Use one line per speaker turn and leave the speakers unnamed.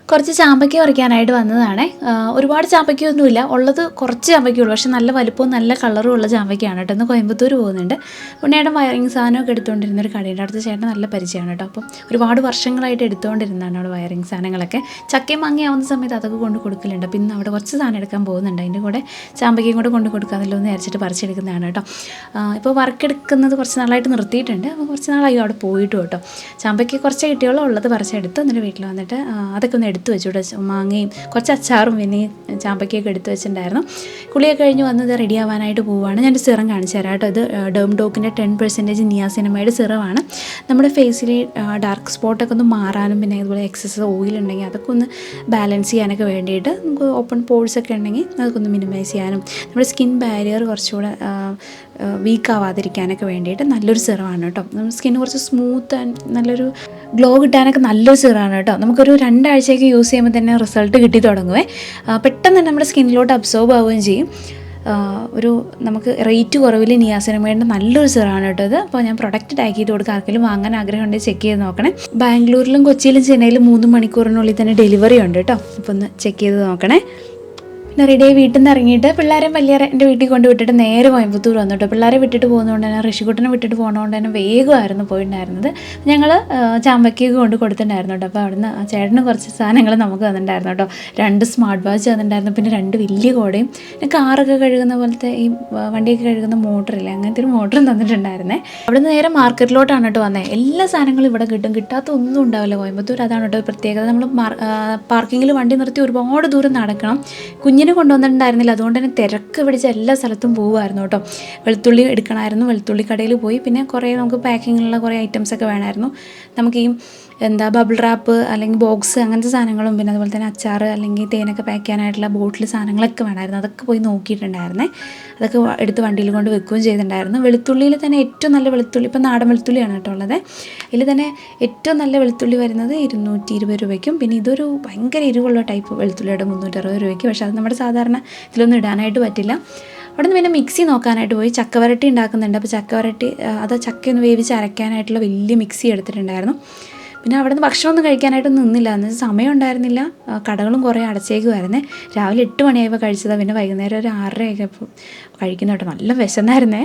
കുറച്ച് ചാമ്പയ്ക്ക പറിക്കാനായിട്ട് വന്നതാണ്. ഒരുപാട് ചാമ്പയ്ക്കൊന്നുമില്ല, ഉള്ളത് കുറച്ച് ചാമ്പയ്ക്കുള്ളൂ. പക്ഷേ നല്ല വലുപ്പവും നല്ല കളറും ഉള്ള ചാമ്പയ്ക്കാണ് കേട്ടോ. ഇന്ന് കോയമ്പത്തൂർ പോകുന്നുണ്ട്. ഉണ്ണിയേട്ടൻ വയറിങ് സാധനമൊക്കെ എടുത്തുകൊണ്ടിരുന്ന ഒരു കടയുടെ അടുത്ത് ചേട്ടൻ നല്ല പരിചയമാണ് കേട്ടോ. അപ്പം ഒരുപാട് വർഷങ്ങളായിട്ട് എടുത്തുകൊണ്ടിരുന്നതാണ് അവിടെ വയറിങ് സാധനങ്ങളൊക്കെ. ചക്കയും മാങ്ങയാവുന്ന സമയത്ത് അതൊക്കെ കൊണ്ട് കൊടുക്കലുണ്ട്. അപ്പം ഇന്ന് അവിടെ കുറച്ച് സാധനം എടുക്കാൻ പോകുന്നുണ്ട്. അതിൻ്റെ കൂടെ ചാമ്പയ്ക്കയും കൂടെ കൊണ്ട് കൊടുക്കാമല്ലോ എന്ന് വിചാരിച്ചിട്ട് പറിച്ചെടുക്കുന്നതാണ് കേട്ടോ. ഇപ്പോൾ വർക്ക് എടുക്കുന്നത് കുറച്ച് നാളായിട്ട് നിർത്തിയിട്ടുണ്ട്. അപ്പോൾ കുറച്ച് നാളായി അവിടെ പോയിട്ട് കേട്ടോ. ചാമ്പയ്ക്ക് കുറച്ച് കിട്ടിയോളം ഉള്ളത് പറിച്ചെടുത്ത് എന്നിട്ട് വീട്ടിൽ വന്നിട്ട് അതൊക്കെ ഒന്ന് എടുത്ത് വെച്ചു. മാങ്ങയും കുറച്ച് അച്ചാറും പിന്നെ ചാമ്പയ്ക്കൊക്കെ എടുത്ത് വെച്ചിട്ടുണ്ടായിരുന്നു. കുളിയൊക്കെ കഴിഞ്ഞ് വന്നത് റെഡി ആവാനായിട്ട് പോവുകയാണ്. ഞാനൊരു സിറം കാണിച്ചു തരാം കേട്ടോ. ഇത് ഡോക്കിൻ്റെ 10% നിയാസിനമൈഡ് സിറമാണ്. നമ്മുടെ ഫേസിൽ ഡാർക്ക് സ്പോട്ടൊക്കെ ഒന്ന് മാറാനും പിന്നെ അതുപോലെ എക്സസ് ഓയിൽ ഉണ്ടെങ്കിൽ അതൊക്കെ ഒന്ന് ബാലൻസ് ചെയ്യാനൊക്കെ വേണ്ടിയിട്ട് നമുക്ക് ഓപ്പൺ പോഴ്സൊക്കെ ഉണ്ടെങ്കിൽ അതൊക്കെ ഒന്ന് മിനിമൈസ് ചെയ്യാനും നമ്മുടെ സ്കിൻ ബാരിയർ കുറച്ചുകൂടെ വീക്ക് ആവാതിരിക്കാനൊക്കെ വേണ്ടിയിട്ട് നല്ലൊരു സിറമാണ് കേട്ടോ. നമ്മുടെ സ്കിൻ കുറച്ച് സ്മൂത്ത് ആൻഡ് നല്ലൊരു ഗ്ലോ കിട്ടാനൊക്കെ നല്ലൊരു സിറമാണ് കേട്ടോ. നമുക്കൊരു 2 ആഴ്ചയൊക്കെ യൂസ് ചെയ്യുമ്പോൾ തന്നെ റിസൾട്ട് കിട്ടി തുടങ്ങുവേ. പെട്ടെന്ന് തന്നെ നമ്മുടെ സ്കിന്നിലോട്ട് അബ്സോർബ് ആവുകയും ചെയ്യും. ഒരു നമുക്ക് റേറ്റ് കുറവിൽ നിയാസിനമൈഡിൻ്റെ നല്ലൊരു സിറാണ് കേട്ടോ ഇത്. അപ്പോൾ ഞാൻ പ്രൊഡക്റ്റ് ടാഗ് ചെയ്ത് കൊടുക്കുക. ആർക്കെങ്കിലും വാങ്ങാൻ ആഗ്രഹമുണ്ടെങ്കിൽ ചെക്ക് ചെയ്ത് നോക്കണേ. ബാംഗ്ലൂരിലും കൊച്ചിയിലും ചെന്നൈയിലും 3 മണിക്കൂറിനുള്ളിൽ തന്നെ ഡെലിവറി ഉണ്ട് കേട്ടോ. അപ്പോൾ ഒന്ന് ചെക്ക് ചെയ്ത് നോക്കണേ. പിന്നെ റെഡിയായി വീട്ടിൽ നിന്ന് ഇറങ്ങിയിട്ട് പിള്ളേരെയും വലിയ എൻ്റെ വീട്ടിൽ കൊണ്ട് വിട്ടിട്ട് നേരെ കോയമ്പത്തൂർ വന്നു കേട്ടോ. പിള്ളേരെ വിട്ടിട്ട് പോകുന്നതുകൊണ്ട് തന്നെ ഋഷിക്കുട്ടനെ വിട്ടിട്ട് പോകുന്നതുകൊണ്ട് തന്നെ വേഗമായിരുന്നു പോയിട്ടുണ്ടായിരുന്നത്. ഞങ്ങൾ ചാമ്പയ്ക്കൊക്കെ കൊണ്ട് കൊടുത്തിട്ടുണ്ടായിരുന്നു കേട്ടോ. അപ്പോൾ അവിടുന്ന് ചേട്ടന് കുറച്ച് സാധനങ്ങൾ നമുക്ക് തന്നിട്ടുണ്ടായിരുന്നു കേട്ടോ. 2 സ്മാർട്ട് വാച്ച് തന്നിട്ടുണ്ടായിരുന്നു. പിന്നെ 2 വലിയ കോടയും പിന്നെ കാറൊക്കെ കഴുകുന്ന പോലത്തെ ഈ വണ്ടിയൊക്കെ കഴുകുന്ന മോട്ടറില്ലേ, അങ്ങനത്തെ ഒരു മോട്ടറും തന്നിട്ടുണ്ടായിരുന്നേ. അവിടെ നിന്ന് നേരെ മാർക്കറ്റിലോട്ടാണ് കേട്ടോ വന്നത്. എല്ലാ സാധനങ്ങളും ഇവിടെ കിട്ടും, കിട്ടാത്ത ഒന്നും ഉണ്ടാവില്ല കോയമ്പത്തൂർ. അതാണ് കേട്ടോ പ്രത്യേകത. നമ്മൾ പാർക്കിങ്ങിൽ വണ്ടി നിർത്തി ഒരുപാട് ദൂരം നടക്കണം. കുഞ്ഞിനെ കൊണ്ടുവന്നിട്ടുണ്ടായിരുന്നില്ല, അതുകൊണ്ട് തന്നെ തിരക്ക് പിടിച്ച എല്ലാ സ്ഥലത്തും പോകുമായിരുന്നു കേട്ടോ. വെളുത്തുള്ളി എടുക്കണമായിരുന്നു, വെളുത്തുള്ളി കടയിൽ പോയി. പിന്നെ കുറേ നമുക്ക് പാക്കിങ്ങിലുള്ള കുറേ ഐറ്റംസൊക്കെ വേണമായിരുന്നു. നമുക്ക് ഈ ബബിൾ റാപ്പ് അല്ലെങ്കിൽ ബോക്സ് അങ്ങനത്തെ സാധനങ്ങളും പിന്നെ അതുപോലെ തന്നെ അച്ചാർ അല്ലെങ്കിൽ തേനൊക്കെ പാക്ക് ചെയ്യാനായിട്ടുള്ള ബോട്ടിൽ സാധനങ്ങളൊക്കെ വേണമായിരുന്നു. അതൊക്കെ പോയി നോക്കിയിട്ടുണ്ടായിരുന്നേ. അതൊക്കെ എടുത്ത് വണ്ടിയിൽ കൊണ്ട് വെക്കുകയും ചെയ്തിട്ടുണ്ടായിരുന്നു. വെളുത്തുള്ളിയിൽ തന്നെ ഏറ്റവും നല്ല വെളുത്തുള്ളി ഇപ്പം നാടൻ വെളുത്തുള്ളിയാണ് കേട്ടോ ഉള്ളത്. ഇതിൽ തന്നെ ഏറ്റവും നല്ല വെളുത്തുള്ളി വരുന്നത് 220 രൂപയ്ക്കും. പിന്നെ ഇതൊരു ഭയങ്കര എരിവുള്ള ടൈപ്പ് വെളുത്തുള്ളിയുടെ 360 രൂപയ്ക്ക്. പക്ഷേ അത് നമ്മുടെ സാധാരണ ഇതിലൊന്നും ഇടാനായിട്ട് പറ്റില്ല. അവിടെ നിന്ന് പിന്നെ മിക്സി നോക്കാനായിട്ട് പോയി. ചക്കവരട്ടി ഉണ്ടാക്കുന്നുണ്ട്. അപ്പോൾ ചക്കവരട്ടി അത് ചക്കയൊന്ന് വേവിച്ച് അരയ്ക്കാനായിട്ടുള്ള വലിയ മിക്സി എടുത്തിട്ടുണ്ടായിരുന്നു. പിന്നെ അവിടെ നിന്ന് ഭക്ഷണമൊന്നും കഴിക്കാനായിട്ടൊന്നും നിന്നില്ല. എന്ന് സമയം ഉണ്ടായിരുന്നില്ല. കടകളും കുറേ അടച്ചേക്കുമായിരുന്നേ. രാവിലെ 8 മണിയായപ്പോൾ കഴിച്ചതാണ്. പിന്നെ വൈകുന്നേരം ഒരു 6:30 ആയപ്പോൾ കഴിക്കുന്ന കേട്ടോ. നല്ല വിശന്നായിരുന്നേ.